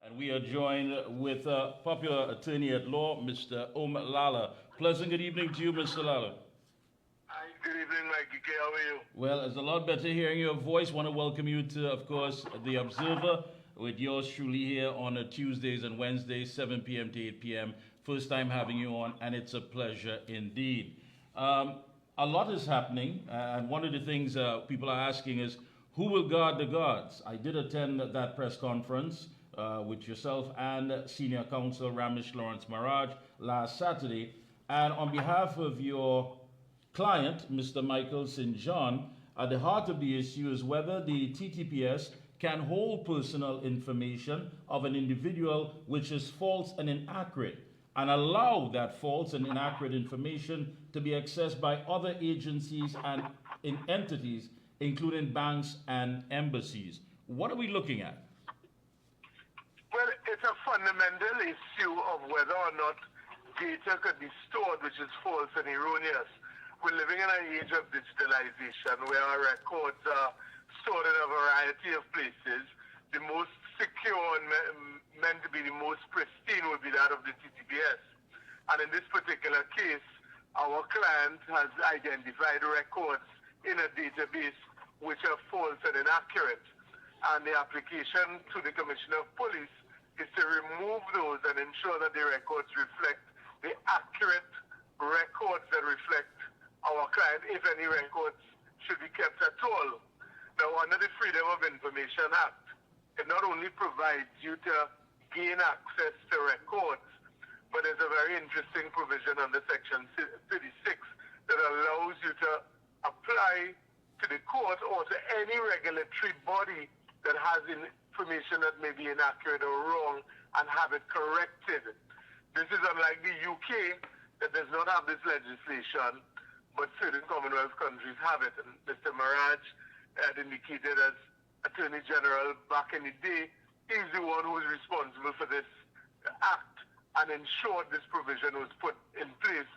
And we are joined with popular attorney at law, Mr. Lalla. Pleasant good evening to you, Mr. Lalla. Hi, good evening, Mikee K. How are you? Well, it's a lot better hearing your voice. Want to welcome you to, of course, the Observer with yours truly here on Tuesdays and Wednesdays, 7 p.m. to 8 p.m. First time having you on, and it's a pleasure indeed. A lot is happening, and one of the things people are asking is, who will guard the guards? I did attend that press conference with yourself and Senior Counsel Ramesh Lawrence Maraj last Saturday, and on behalf of your client, Mr. Michael St. John, at the heart of the issue is whether the TTPS can hold personal information of an individual which is false and inaccurate, and allow that false and inaccurate information to be accessed by other agencies and entities, including banks and embassies. What are we looking at? Well, it's a fundamental issue of whether or not data could be stored which is false and erroneous. We're living in an age of digitalization where our records are stored in a variety of places. The most secure and meant to be the most pristine would be that of the TTPS. And in this particular case, our client has identified records in a database which are false and inaccurate. And the application to the Commissioner of Police is to remove those and ensure that the records reflect the accurate records that reflect our client, if any records should be kept at all. Now, under the Freedom of Information Act, it not only provides you to gain access to records, but there's a very interesting provision under Section 36 that allows you to apply to the court or to any regulatory body that has information that may be inaccurate or wrong and have it corrected. This is unlike the UK that does not have this legislation, but certain Commonwealth countries have it. And Mr. Maraj had indicated as Attorney General back in the day, he's the one who is responsible for this act and ensured this provision was put in place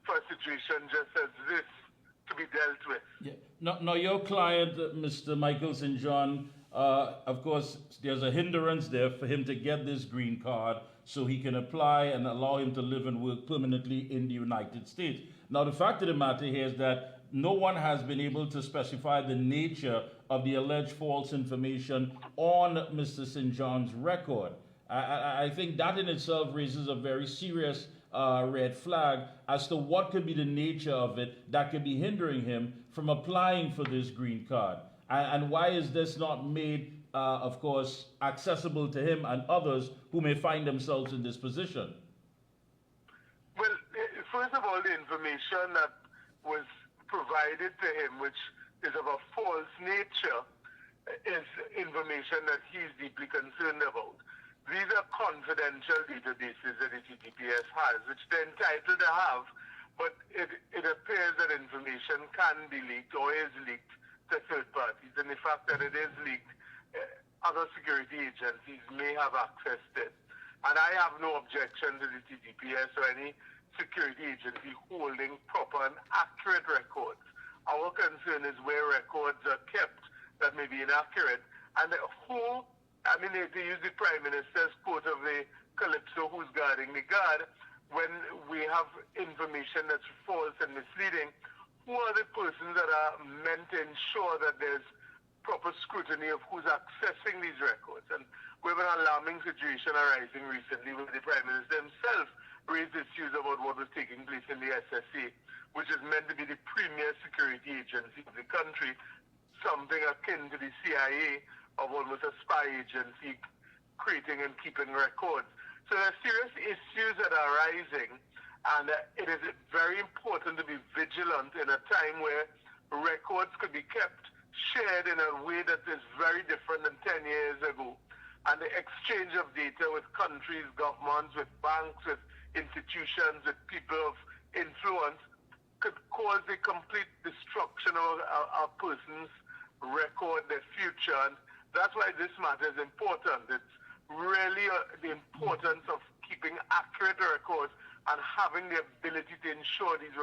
for a situation just as this to be dealt with. Yeah. Now your client, Mr. Michael St. John, of course, there's a hindrance there for him to get this green card so he can apply and allow him to live and work permanently in the United States. Now, the fact of the matter here is that no one has been able to specify the nature of the alleged false information on Mr. St. John's record. I think that in itself raises a very serious red flag as to what could be the nature of it that could be hindering him from applying for this green card. And why is this not made, of course, accessible to him and others who may find themselves in this position? Well, first of all, the information that was provided to him, which is of a false nature, is information that he's deeply concerned about. These are confidential databases that the TTPS has, which they're entitled to have, but it appears that information can be leaked or is leaked to third parties. And the fact that it is leaked, other security agencies may have access to it. And I have no objection to the TTPS or any security agency holding proper and accurate records. Our concern is where records are kept that may be inaccurate. And who, I mean, they use the Prime Minister's quote of the Calypso, who's guarding the guard, when we have information that's false and misleading, who are the persons that are meant to ensure that there's proper scrutiny of who's accessing these records? And we have an alarming situation arising recently where the Prime Minister himself raised issues about what was taking place in the SSA, which is meant to be the premier security agency of the country, something akin to the CIA, of almost a spy agency creating and keeping records. So there are serious issues that are arising, and it is very important to be vigilant in a time where records could be kept, shared in a way that is very different than 10 years ago. And the exchange of data with countries, governments, with banks, with institutions, with people of influence could cause a complete destruction of a person's record, their future. And that's why this matter is important. It's really the importance of keeping accurate records and having the ability to ensure these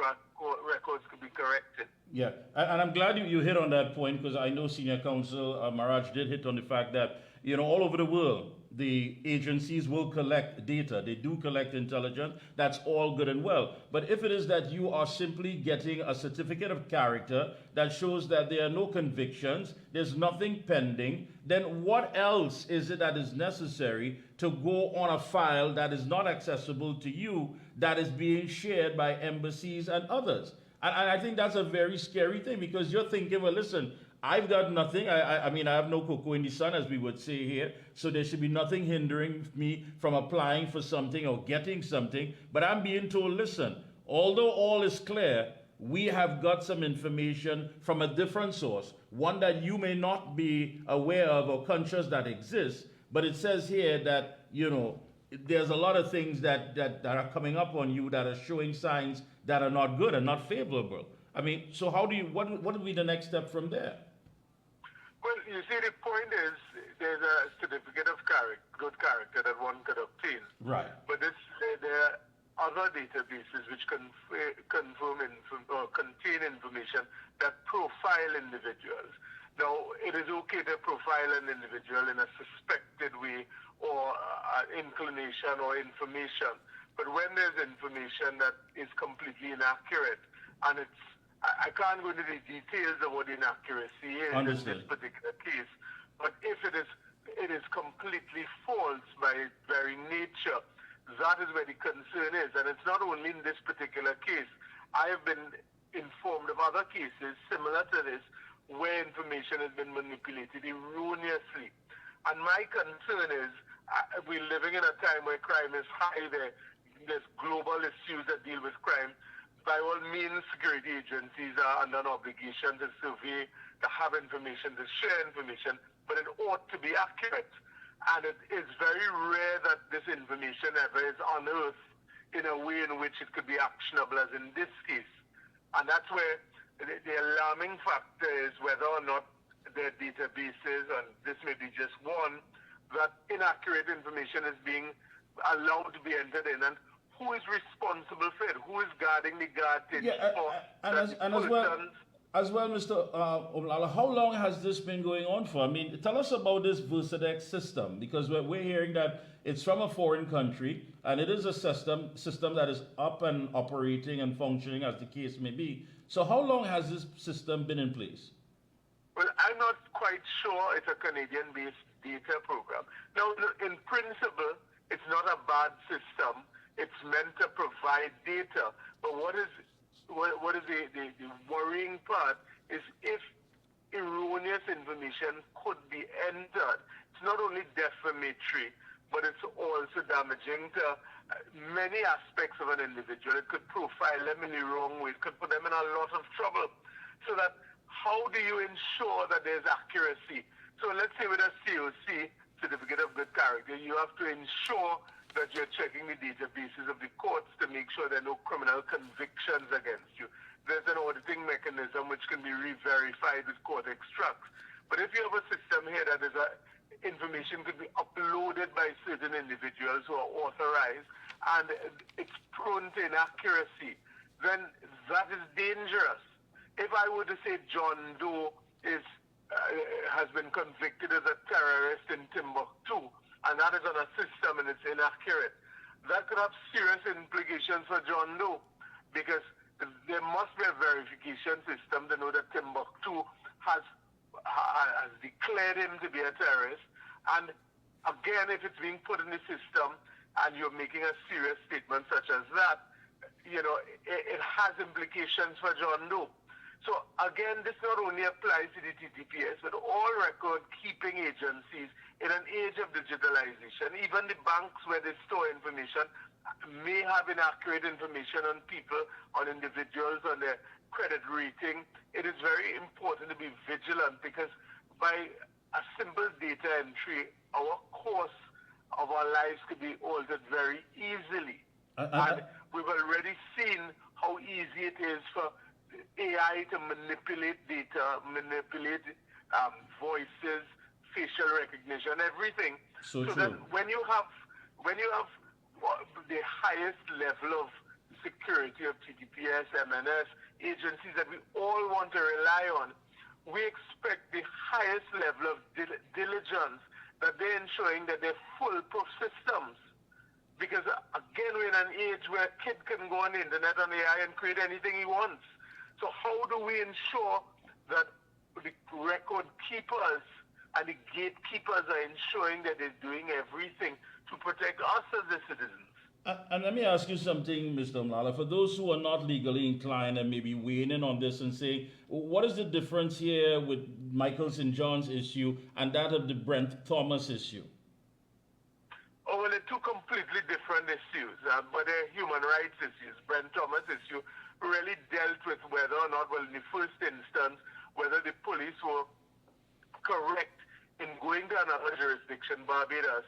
records could be corrected. Yeah, and I'm glad you hit on that point, because I know Senior Counsel Maraj did hit on the fact that, all over the world, the agencies will collect data. They do collect intelligence. That's all good and well. But if it is that you are simply getting a certificate of character that shows that there are no convictions, there's nothing pending, then what else is it that is necessary to go on a file that is not accessible to you, that is being shared by embassies and others? And I think that's a very scary thing, because you're thinking, well, listen, I've got nothing. I mean, I have no cocoa in the sun, as we would say here. So there should be nothing hindering me from applying for something or getting something. But I'm being told, listen, although all is clear, we have got some information from a different source, one that you may not be aware of or conscious that exists. But it says here that, there's a lot of things that are coming up on you that are showing signs that are not good and not favorable. I mean, so what would be the next step from there? Well, you see, the point is there's a certificate of good character that one could obtain. Right. But there are other databases which contain information that profile individuals. Now, it is okay to profile an individual in a suspected way or inclination or information. But when there's information that is completely inaccurate, and I can't go into the details of what inaccuracy is in this particular case, but if it is completely false by its very nature, that is where the concern is. And it's not only in this particular case. I have been informed of other cases similar to this where information has been manipulated erroneously. And my concern is we're living in a time where crime is high. There's global issues that deal with crime. By all means, security agencies are under an obligation to survey, to have information, to share information, but it ought to be accurate. And it is very rare that this information ever is unearthed in a way in which it could be actionable, as in this case. And that's where the alarming factor is whether or not their databases, and this may be just one, that inaccurate information is being allowed to be entered in, and who is responsible for it? Who is guarding the guardage for as well, Mr. Lalla, how long has this been going on for? I mean, tell us about this Versadex system, because we're hearing that it's from a foreign country, and it is a system that is up and operating and functioning, as the case may be. So how long has this system been in place? Well, I'm not quite sure. It's a Canadian-based data program. Now, in principle, it's not a bad system. It's meant to provide data. But what is the worrying part is if erroneous information could be entered. It's not only defamatory, but it's also damaging to many aspects of an individual. It could profile them in the wrong way. It could put them in a lot of trouble. So that how do you ensure that there's accuracy? So let's say with a COC, Certificate of Good Character, you have to ensure that you're checking the databases of the courts to make sure there are no criminal convictions against you. There's an auditing mechanism which can be re-verified with court extracts. But if you have a system here that is information could be uploaded by certain individuals who are authorized and it's prone to inaccuracy, then that is dangerous. If I were to say John Doe has been convicted as a terrorist in Timbuktu, and that is on a system and it's inaccurate, that could have serious implications for John Doe, because there must be a verification system to know that Timbuktu has declared him to be a terrorist. And again, if it's being put in the system and you're making a serious statement such as that, it has implications for John Doe. So again, this not only applies to the TTPS, but all record-keeping agencies in an age of digitalization. Even the banks where they store information may have inaccurate information on people, on individuals, on their credit rating. It is very important to be vigilant, because by a simple data entry, our course of our lives could be altered very easily. And we've already seen how easy it is for AI to manipulate data, manipulate voices, facial recognition, everything. So that when you have the highest level of security of TTPS, MNS, agencies that we all want to rely on, we expect the highest level of diligence, that they're ensuring that they're foolproof systems. Because again, we're in an age where a kid can go on the internet on AI and create anything he wants. So how do we ensure that the record keepers and the gatekeepers are ensuring that they're doing everything to protect us as the citizens? And let me ask you something, Mr. Lalla. For those who are not legally inclined and maybe weighing in on this and say, what is the difference here with Michael St. John's issue and that of the Brent Thomas issue? Oh, well, they're two completely different issues, but they're human rights issues. Brent Thomas issue really dealt with whether or not, well, in the first instance, whether the police were correct in going to another jurisdiction, Barbados,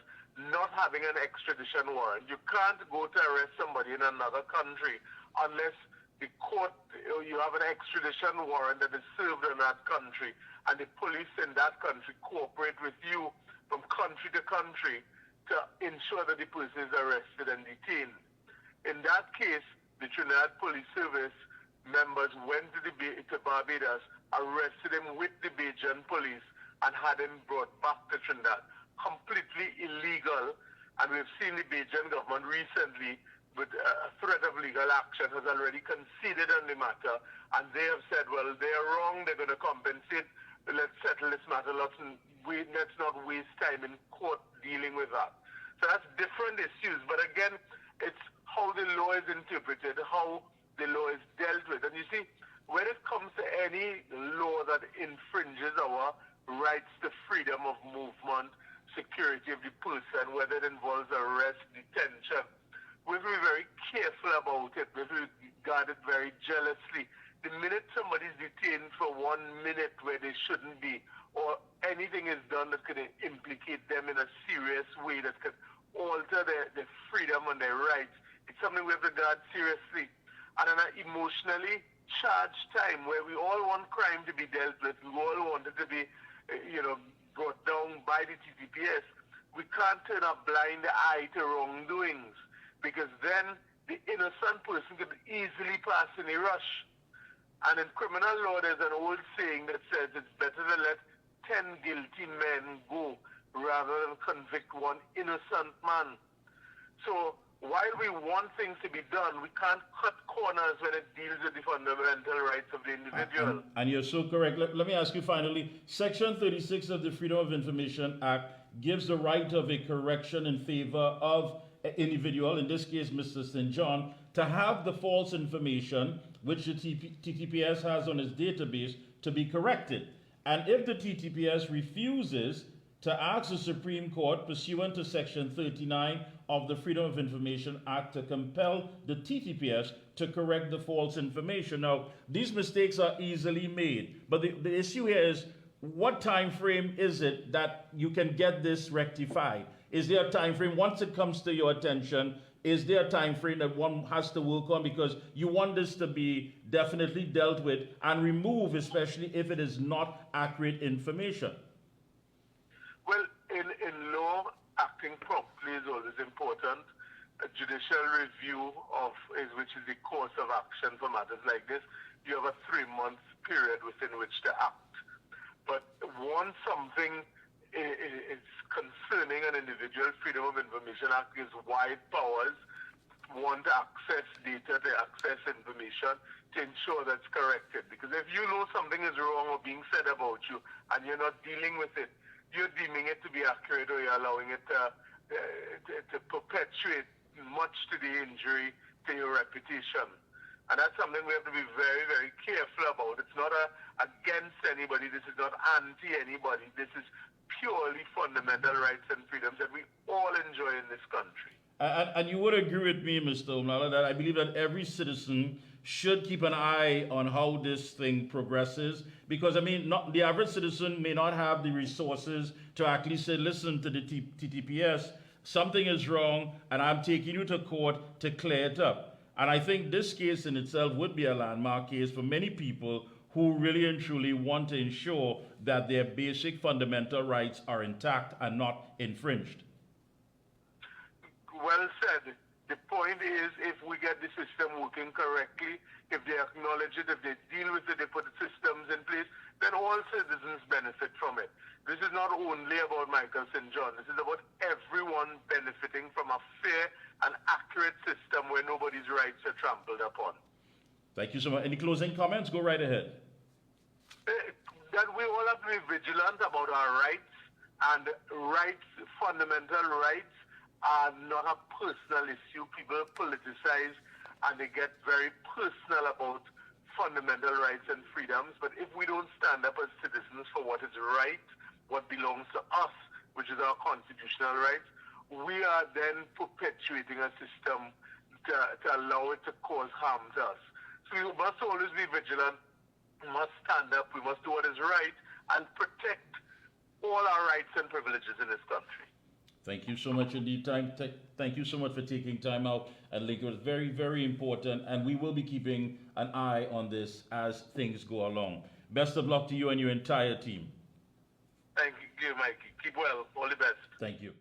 not having an extradition warrant. You can't go to arrest somebody in another country unless the court, you have an extradition warrant that is served in that country, and the police in that country cooperate with you from country to country to ensure that the person is arrested and detained. In that case, the Trinidad Police Service members went to Barbados, arrested him with the Bajan police, and had him brought back to Trinidad. Completely illegal, and we've seen the Bajan government recently with a threat of legal action has already conceded on the matter, and they have said, well, they're wrong, they're going to compensate, let's settle this matter, let's not waste time in court dealing with that. So that's different issues, but again, it's how the law is interpreted, how the law is dealt with. And you see, when it comes to any law that infringes our rights to freedom of movement, security of the person, whether it involves arrest, detention, we have to be very careful about it. We have to guard it very jealously. The minute somebody is detained for 1 minute where they shouldn't be, or anything is done that could implicate them in a serious way that could alter their freedom and their rights, it's something we have to guard seriously. And in an emotionally charged time where we all want crime to be dealt with, we all want it to be, brought down by the TTPS, we can't turn a blind eye to wrongdoings, because then the innocent person could easily pass in a rush. And in criminal law, there's an old saying that says it's better to let 10 guilty men go rather than convict one innocent man. So while we want things to be done, we can't cut corners when it deals with the fundamental rights of the individual. And you're so correct. Let me ask you finally, Section 36 of the Freedom of Information Act gives the right of a correction in favor of an individual, in this case Mr. St. John, to have the false information which the TTPS has on its database to be corrected. And if the TTPS refuses to ask the Supreme Court, pursuant to Section 39 of the Freedom of Information Act, to compel the TTPS to correct the false information. Now, these mistakes are easily made, but the issue here is, what time frame is it that you can get this rectified? Is there a time frame, once it comes to your attention, is there a time frame that one has to work on? Because you want this to be definitely dealt with and removed, especially if it is not accurate information. Well, in law, acting promptly is always important. A judicial review which is the course of action for matters like this, you have a 3-month period within which to act. But once something is concerning an individual, Freedom of Information Act gives wide powers, one to access data, to access information, to ensure that's corrected. Because if you know something is wrong or being said about you and you're not dealing with it, you're deeming it to be accurate, or you're allowing it to perpetuate much to the injury to your reputation. And that's something we have to be very, very careful about. It's not against anybody. This is not anti-anybody. This is purely fundamental rights and freedoms that we all enjoy in this country. And you would agree with me, Mr. Lalla, that I believe that every citizen should keep an eye on how this thing progresses, because, I mean, the average citizen may not have the resources to actually say, listen to the TTPS, something is wrong, and I'm taking you to court to clear it up. And I think this case in itself would be a landmark case for many people who really and truly want to ensure that their basic fundamental rights are intact and not infringed. Well said. The point is, if we get the system working correctly, if they acknowledge it, if they deal with it, they put the systems in place, then all citizens benefit from it. This is not only about Michael St. John. This is about everyone benefiting from a fair and accurate system where nobody's rights are trampled upon. Thank you so much. Any closing comments? Go right ahead. That we all have to be vigilant about our rights, and rights, fundamental rights, are not a personal issue. People politicize and they get very personal about fundamental rights and freedoms. But if we don't stand up as citizens for what is right, what belongs to us, which is our constitutional rights, we are then perpetuating a system to allow it to cause harm to us. So we must always be vigilant. We must stand up. We must do what is right and protect all our rights and privileges in this country. Thank you so much indeed. Thank you so much for taking time out and link. It was very, very important, and we will be keeping an eye on this as things go along. Best of luck to you and your entire team. Thank you, Mikey. Keep well. All the best. Thank you.